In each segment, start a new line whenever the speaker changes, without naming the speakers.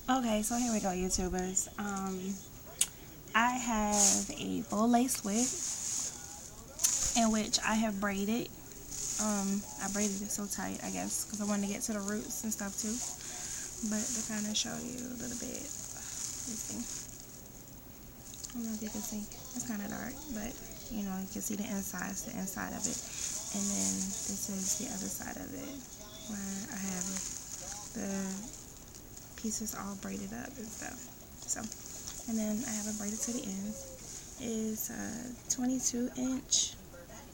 Okay, so here we go, YouTubers. I have a full lace wig in which I have braided. I braided it so tight, I guess, because I wanted to get to the roots and stuff too. But to kind of show you a little bit, let's see. I don't know if you can see. It's kind of dark, but you know, you can see the inside. It's the inside of it, and then this is the other side of it, where I have the pieces all braided up and stuff. So, and then I have it braided to the end. It's a 22 inch.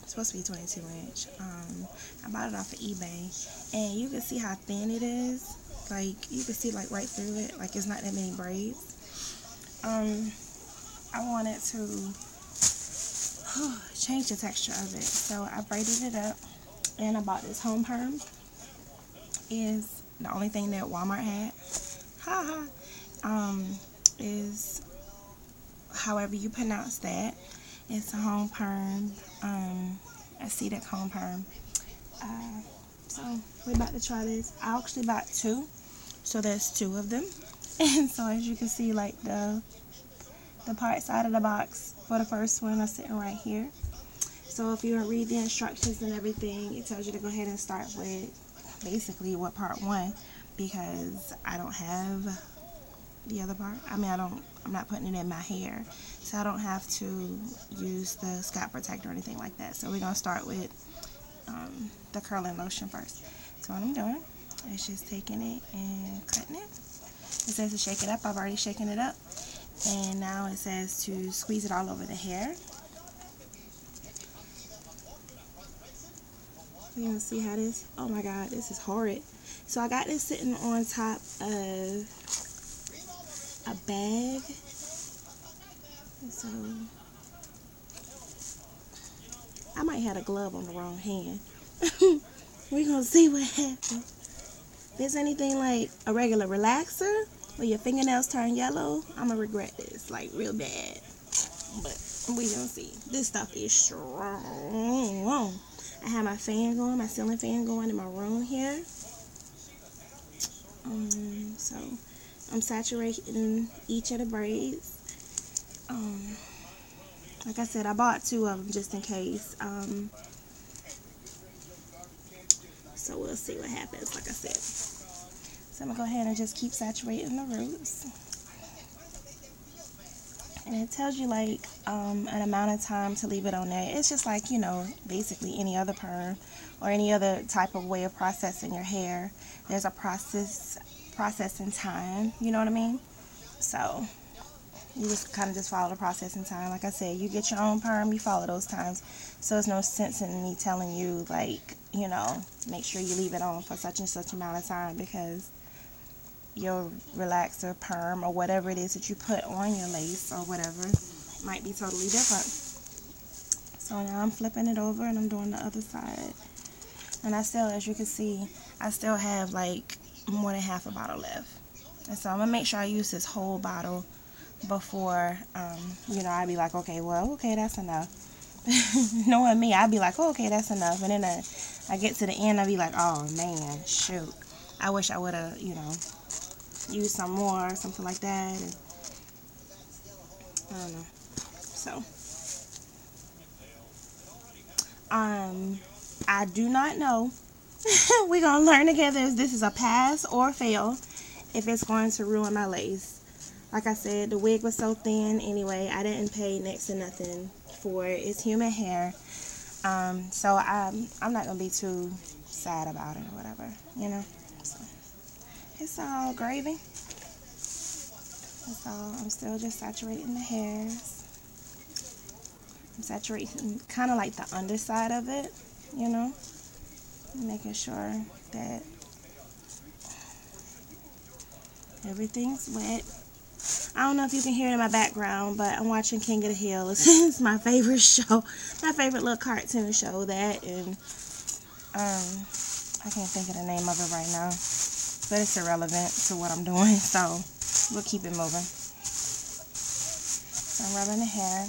It's supposed to be 22 inch. I bought it off of eBay, and you can see how thin it is. Like you can see like right through it. Like it's not that many braids. I wanted to change the texture of it, so I braided it up, and I bought this home perm. Is the only thing that Walmart had. Is however you pronounce that. It's a home perm, a seeded home perm. So we're about to try this. I actually bought two, so there's two of them. And so as you can see, like the parts out of the box for the first one are sitting right here. So if you read the instructions and everything, it tells you to go ahead and start with basically what part one, because I don't have the other part. I mean, I'm not putting it in my hair, so I don't have to use the scalp protector or anything like that. So we're gonna start with the curling lotion first. So what I'm doing is just taking it and cutting it. It says to shake it up. I've already shaken it up, and now it says to squeeze it all over the hair. You can see how this, oh my god, this is horrid. So I got this sitting on top of a bag. So I might have a glove on the wrong hand. We're gonna see what happens. If it's anything like a regular relaxer where your fingernails turn yellow, I'm gonna regret this like real bad. But we gonna see. This stuff is strong. I have my fan going, my ceiling fan going in my room here. So I'm saturating each of the braids. Like I said, I bought two of them just in case. So we'll see what happens, like I said. So I'm gonna go ahead and just keep saturating the roots. And it tells you like an amount of time to leave it on there. It's just like, you know, basically any other perm or any other type of way of processing your hair. There's a processing time, you know what I mean? So you just kind of just follow the processing time. Like I said, you get your own perm, you follow those times. So there's no sense in me telling you, like, you know, make sure you leave it on for such and such amount of time, because your relaxer, perm, or whatever it is that you put on your lace or whatever might be totally different. So now I'm flipping it over and I'm doing the other side. And I still, as you can see, I still have like more than half a bottle left. And so I'm going to make sure I use this whole bottle before, you know, I'd be like, okay, well, okay, that's enough. Knowing me, I'd be like, oh, okay, that's enough. And then I get to the end, I'd be like, oh, man, shoot. I wish I would have, you know, used some more, something like that. And I don't know. So, I do not know. We're going to learn together if this is a pass or fail, if it's going to ruin my lace. Like I said, the wig was so thin anyway. I didn't pay next to nothing for it. It's human hair. So I'm not going to be too sad about it or whatever, you know. So it's all gravy. So I'm still just saturating the hairs. I'm saturating kind of like the underside of it, you know. Making sure that everything's wet. I don't know if you can hear it in my background, but I'm watching King of the Hill. It's my favorite show, my favorite little cartoon show. That, and I can't think of the name of it right now, but it's irrelevant to what I'm doing, so we'll keep it moving. So I'm rubbing the hair.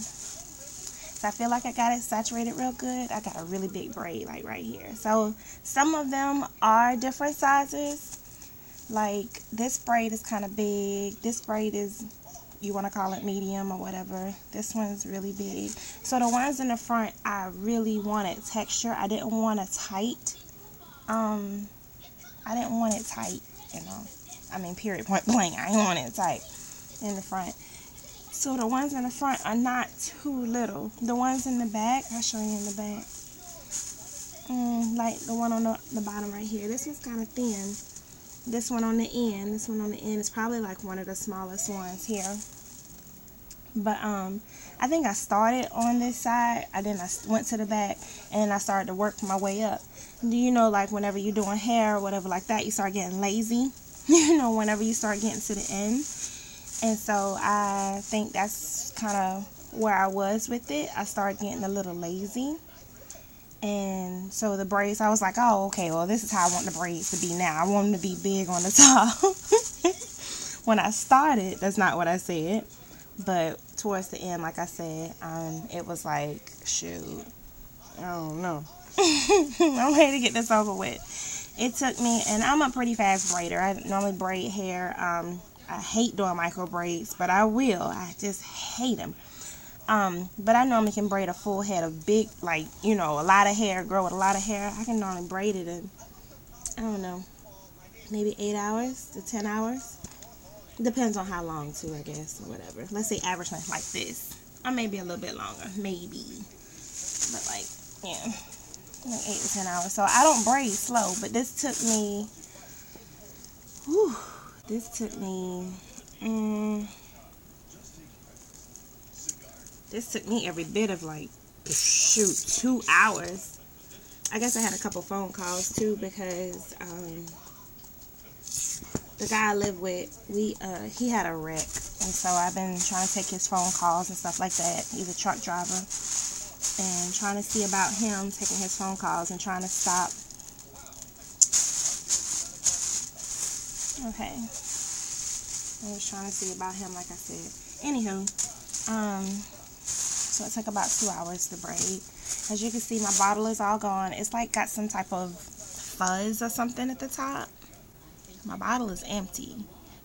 So I feel like I got it saturated real good. I got a really big braid like right here. So some of them are different sizes. Like, this braid is kind of big. This braid is, you want to call it medium or whatever. This one's really big. So the ones in the front, I really wanted texture. I didn't want it tight. I didn't want it tight, you know. I mean, period, point blank. I didn't want it tight in the front. So the ones in the front are not too little. The ones in the back, I'll show you in the back. Like the one on the bottom right here. This one's kind of thin. This one on the end is probably like one of the smallest ones here. But I think I started on this side, and then I went to the back, and I started to work my way up. Do you know, like, whenever you're doing hair or whatever like that, you start getting lazy, you know, whenever you start getting to the end. And so I think that's kind of where I was with it. I started getting a little lazy. And so the braids, I was like, oh, okay, well, this is how I want the braids to be now. I want them to be big on the top. When I started, that's not what I said. But towards the end, like I said, it was like, shoot, I don't know. I'm ready to get this over with. It took me, and I'm a pretty fast braider. I normally braid hair. I hate doing micro braids, but I will. I just hate them. But I normally can braid a full head of big, like, you know, a lot of hair, grow with a lot of hair. I can normally braid it in, I don't know, maybe 8 hours to 10 hours. Depends on how long, too, I guess, or whatever. Let's say average length like this. Or maybe a little bit longer, maybe. But, like, yeah, like 8 to 10 hours. So I don't braid slow, but this took me, this took me every bit of, like, shoot, 2 hours. I guess I had a couple phone calls, too, because, the guy I live with, he had a wreck, and so I've been trying to take his phone calls and stuff like that. He's a truck driver, and trying to see about him, taking his phone calls and trying to stop. Okay, I was trying to see about him, like I said. Anywho, so it took about 2 hours to braid. As you can see, my bottle is all gone. It's like got some type of fuzz or something at the top. My bottle is empty,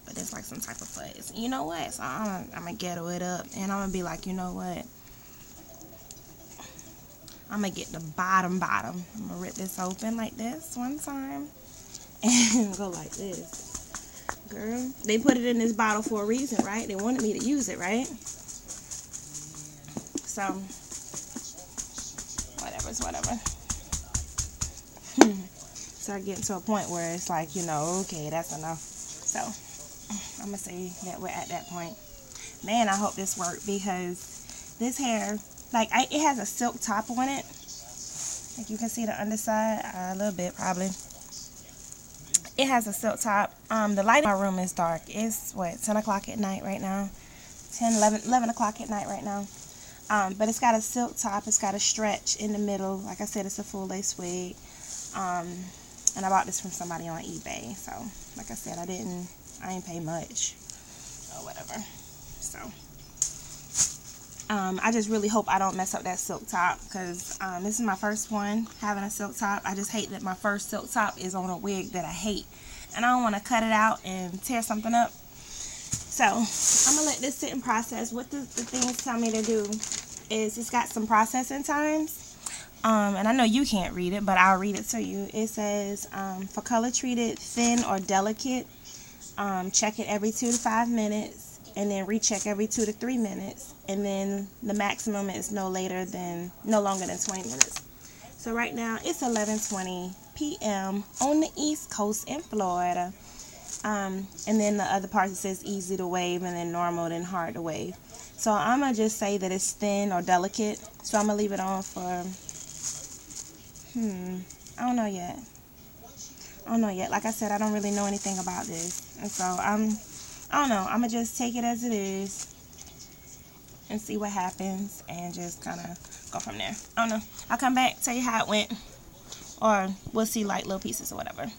but there's like some type of fuzz. You know what? So I'm gonna ghetto it up, and I'm gonna be like, you know what? I'm gonna get the bottom. I'm gonna rip this open like this one time, and go like this. Girl, they put it in this bottle for a reason, right? They wanted me to use it, right? So, whatever. Start getting to a point where it's like, you know, okay, that's enough. So I'm gonna say that we're at that point. Man, I hope this worked, because this hair, like, it has a silk top on it. Like, you can see the underside a little bit probably. It has a silk top. The light in my room is dark. It's what, 10 o'clock at night right now, 11 o'clock at night right now. But it's got a silk top. It's got a stretch in the middle. Like I said, it's a full lace wig. And I bought this from somebody on eBay. So, like I said, I ain't pay much or whatever. So, I just really hope I don't mess up that silk top, because this is my first one having a silk top. I just hate that my first silk top is on a wig that I hate, and I don't want to cut it out and tear something up. So, I'm going to let this sit and process. What the things tell me to do is it's got some processing times. And I know you can't read it, but I'll read it to you. It says, for color treated, thin or delicate, check it every 2 to 5 minutes, and then recheck every 2 to 3 minutes, and then the maximum is no longer than 20 minutes. So right now it's 11:20 p.m. on the East Coast in Florida. And then the other part, it says easy to wave, and then normal, then hard to wave. So I'm gonna just say that it's thin or delicate. So I'm gonna leave it on for I don't know yet. Like I said, I don't really know anything about this. And so I don't know. I'm going to just take it as it is and see what happens, and just kind of go from there. I don't know. I'll come back, tell you how it went. Or we'll see like little pieces or whatever.